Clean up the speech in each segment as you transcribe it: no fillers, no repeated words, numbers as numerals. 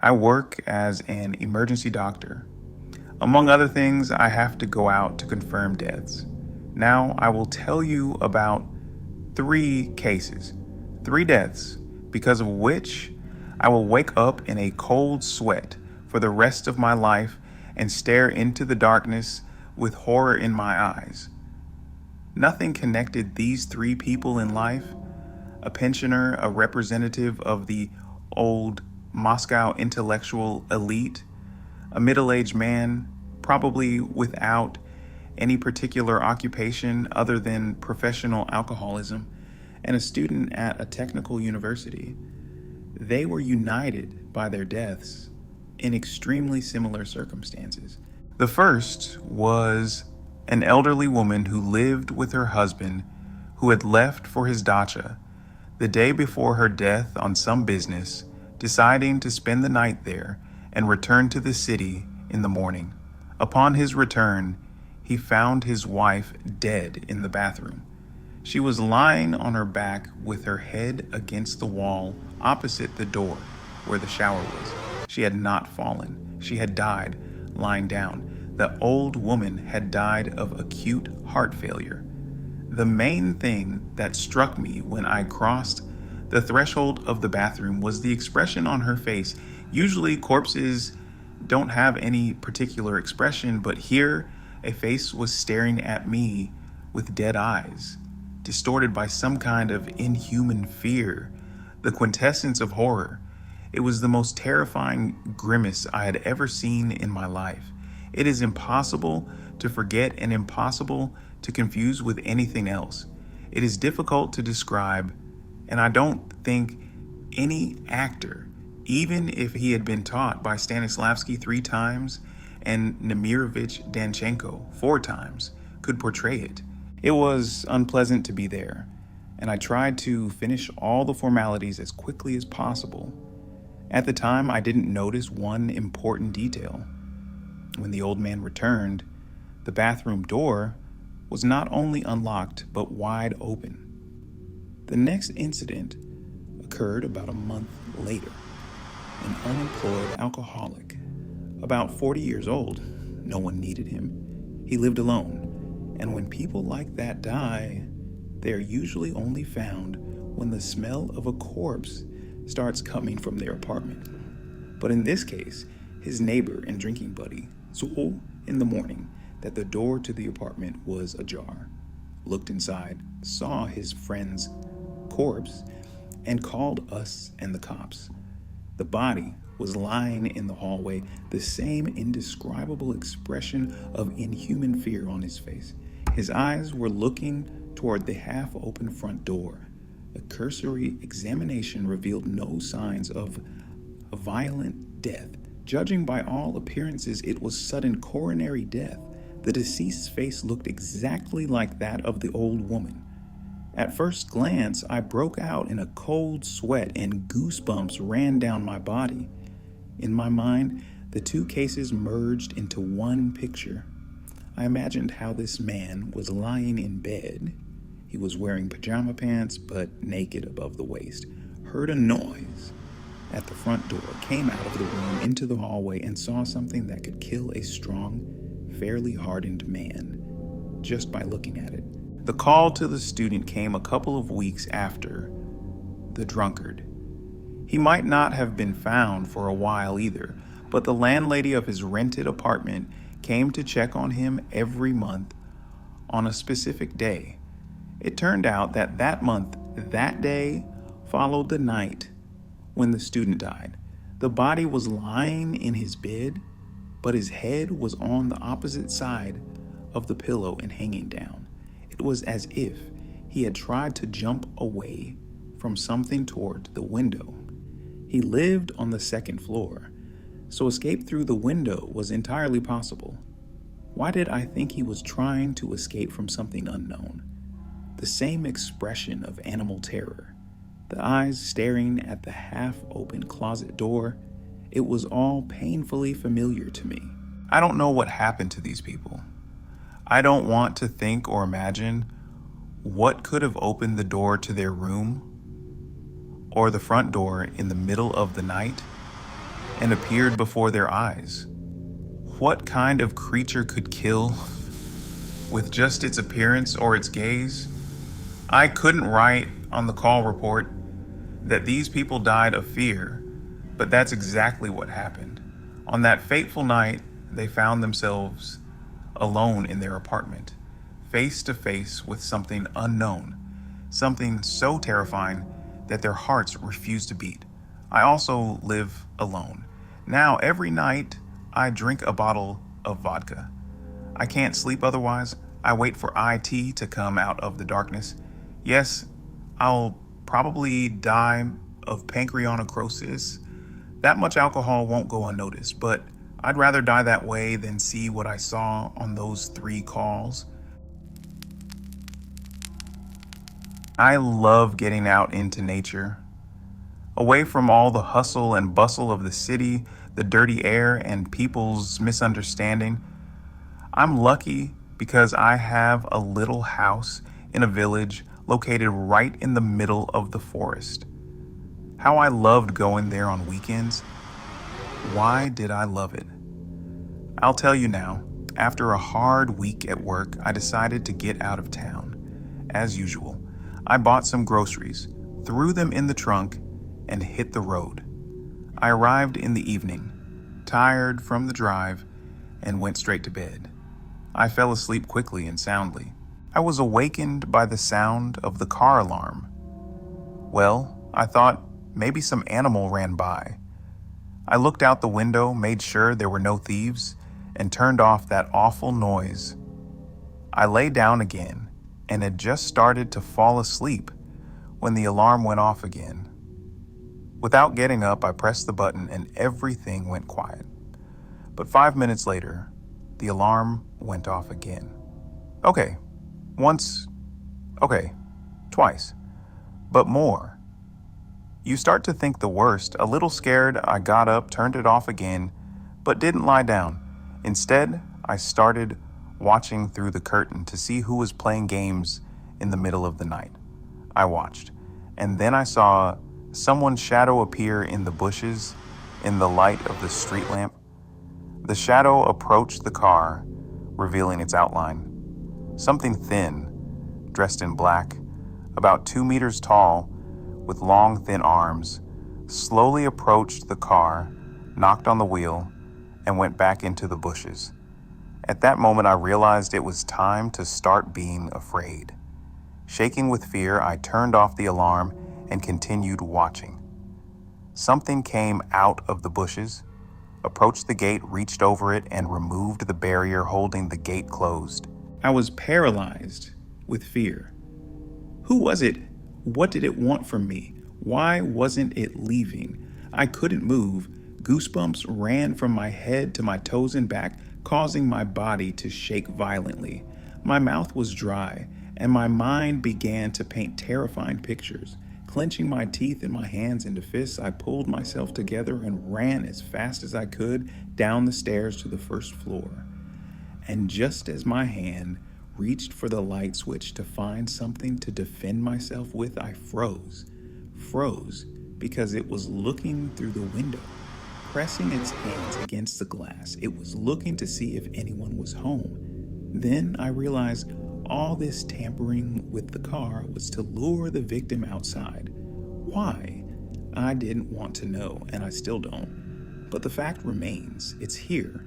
I work as an emergency doctor. Among other things, I have to go out to confirm deaths. Now, I will tell you about three cases, three deaths, because of which I will wake up in a cold sweat for the rest of my life and stare into the darkness with horror in my eyes. Nothing connected these three people in life: a pensioner, a representative of the old Moscow intellectual elite, a middle-aged man, probably without any particular occupation other than professional alcoholism, and a student at a technical university. They were united by their deaths in extremely similar circumstances. The first was an elderly woman who lived with her husband, who had left for his dacha the day before her death on some business, deciding to spend the night there and return to the city in the morning. Upon his return, he found his wife dead in the bathroom. She was lying on her back with her head against the wall opposite the door where the shower was. She had not fallen. She had died lying down. The old woman had died of acute heart failure. The main thing that struck me when I crossed the threshold of the bathroom was the expression on her face. Usually corpses don't have any particular expression, but here a face was staring at me with dead eyes, distorted by some kind of inhuman fear, the quintessence of horror. It was the most terrifying grimace I had ever seen in my life. It is impossible to forget and impossible to confuse with anything else. It is difficult to describe, and I don't think any actor, even if he had been taught by Stanislavski 3 times and Nemirovich Danchenko 4 times, could portray it. It was unpleasant to be there, and I tried to finish all the formalities as quickly as possible. At the time, I didn't notice one important detail. When the old man returned, the bathroom door was not only unlocked, but wide open. The next incident occurred about a month later. An unemployed alcoholic, about 40 years old. No one needed him. He lived alone. And when people like that die, they are usually only found when the smell of a corpse starts coming from their apartment. But in this case, his neighbor and drinking buddy saw in the morning that the door to the apartment was ajar, looked inside, saw his friend's corpse, and called us and the cops. The body was lying in the hallway, the same indescribable expression of inhuman fear on his face. His eyes were looking toward the half-open front door. A cursory examination revealed no signs of a violent death. Judging by all appearances, it was sudden coronary death. The deceased's face looked exactly like that of the old woman. At first glance, I broke out in a cold sweat and goosebumps ran down my body. In my mind, the two cases merged into one picture. I imagined how this man was lying in bed. He was wearing pajama pants, but naked above the waist. Heard a noise at the front door, came out of the room into the hallway, and saw something that could kill a strong, fairly hardened man just by looking at it. The call to the student came a couple of weeks after the drunkard. He might not have been found for a while either, but the landlady of his rented apartment came to check on him every month on a specific day. It turned out that that month, that day, followed the night when the student died. The body was lying in his bed, but his head was on the opposite side of the pillow and hanging down. It was as if he had tried to jump away from something toward the window. He lived on the second floor, so escape through the window was entirely possible. Why did I think he was trying to escape from something unknown? The same expression of animal terror, the eyes staring at the half-open closet door, it was all painfully familiar to me. I don't know what happened to these people. I don't want to think or imagine what could have opened the door to their room or the front door in the middle of the night. and appeared before their eyes. What kind of creature could kill with just its appearance or its gaze? I couldn't write on the call report that these people died of fear, but that's exactly what happened. On that fateful night, they found themselves alone in their apartment, face to face with something unknown, something so terrifying that their hearts refused to beat. I also live alone. Now, every night, I drink a bottle of vodka. I can't sleep otherwise. I wait for IT to come out of the darkness. Yes, I'll probably die of pancreonecrosis. That much alcohol won't go unnoticed, but I'd rather die that way than see what I saw on those 3 calls. I love getting out into nature, away from all the hustle and bustle of the city, the dirty air, and people's misunderstanding. I'm lucky because I have a little house in a village located right in the middle of the forest. How I loved going there on weekends. Why did I love it? I'll tell you now. After a hard week at work, I decided to get out of town. As usual, I bought some groceries, threw them in the trunk, and hit the road. I arrived in the evening, tired from the drive, and went straight to bed. I fell asleep quickly and soundly. I was awakened by the sound of the car alarm. Well, I thought maybe some animal ran by. I looked out the window, made sure there were no thieves, and turned off that awful noise. I lay down again and had just started to fall asleep when the alarm went off again. Without getting up, I pressed the button and everything went quiet. But 5 minutes later, the alarm went off again. Okay, once, okay, twice, but more. You start to think the worst. A little scared, I got up, turned it off again, but didn't lie down. Instead, I started watching through the curtain to see who was playing games in the middle of the night. I watched, and then I saw someone's shadow appear in the bushes in the light of the street lamp. The shadow approached the car, revealing its outline. Something thin, dressed in black, about 2 meters tall, with long, thin arms, slowly approached the car, knocked on the wheel, and went back into the bushes. At that moment, I realized it was time to start being afraid. Shaking with fear, I turned off the alarm and continued watching. Something came out of the bushes, approached the gate, reached over it, and removed the barrier holding the gate closed. I was paralyzed with fear. Who was it? What did it want from me? Why wasn't it leaving? I couldn't move. Goosebumps ran from my head to my toes and back, causing my body to shake violently. My mouth was dry, and my mind began to paint terrifying pictures. Clenching my teeth and my hands into fists, I pulled myself together and ran as fast as I could down the stairs to the first floor. And just as my hand reached for the light switch to find something to defend myself with, I froze. Froze because it was looking through the window, pressing its hands against the glass. It was looking to see if anyone was home. Then I realized all this tampering with the car was to lure the victim outside. Why? I didn't want to know, and I still don't. But the fact remains, it's here,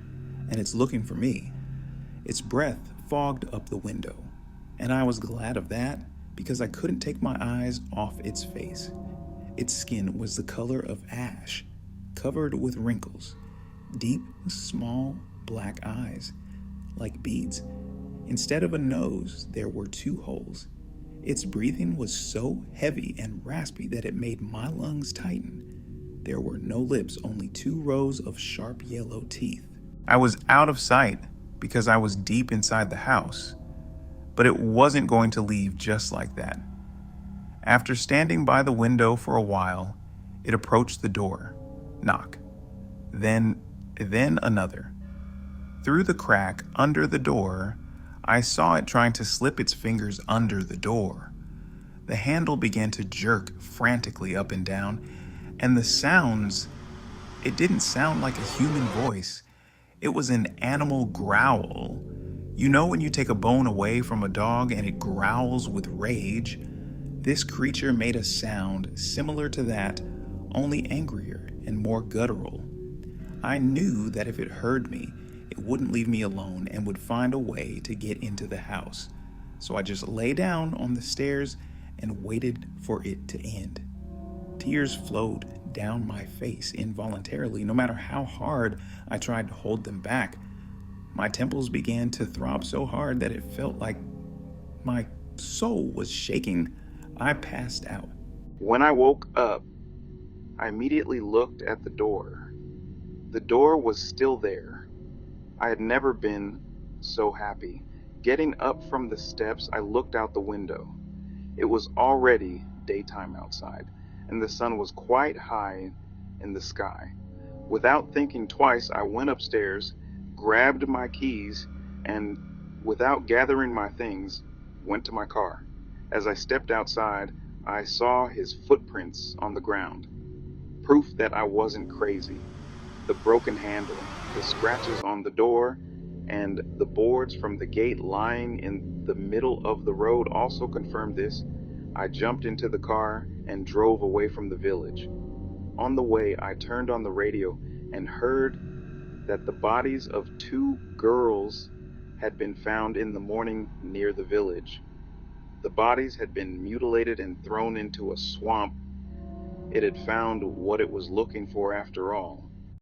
and it's looking for me. Its breath fogged up the window, and I was glad of that because I couldn't take my eyes off its face. Its skin was the color of ash, covered with wrinkles, deep, small, black eyes, like beads. Instead of a nose, there were 2 holes. Its breathing was so heavy and raspy that it made my lungs tighten. There were no lips, only 2 rows of sharp yellow teeth. I was out of sight because I was deep inside the house, but it wasn't going to leave just like that. After standing by the window for a while, it approached the door. Knock. Then another. Through the crack under the door, I saw it trying to slip its fingers under the door. The handle began to jerk frantically up and down, and the sounds It didn't sound like a human voice. It was an animal growl. You know when you take a bone away from a dog and it growls with rage? This creature made a sound similar to that, only angrier and more guttural. I knew that if it heard me, it wouldn't leave me alone and would find a way to get into the house. So I just lay down on the stairs and waited for it to end. Tears flowed down my face involuntarily, no matter how hard I tried to hold them back. My temples began to throb so hard that it felt like my soul was shaking. I passed out. When I woke up, I immediately looked at the door. The door was still there. I had never been so happy. Getting up from the steps, I looked out the window. It was already daytime outside, and the sun was quite high in the sky. Without thinking twice, I went upstairs, grabbed my keys, and without gathering my things, went to my car. As I stepped outside, I saw his footprints on the ground. Proof that I wasn't crazy. The broken handle, the scratches on the door, and the boards from the gate lying in the middle of the road also confirmed this. I jumped into the car and drove away from the village. On the way, I turned on the radio and heard that the bodies of 2 girls had been found in the morning near the village. The bodies had been mutilated and thrown into a swamp. It had found what it was looking for after all.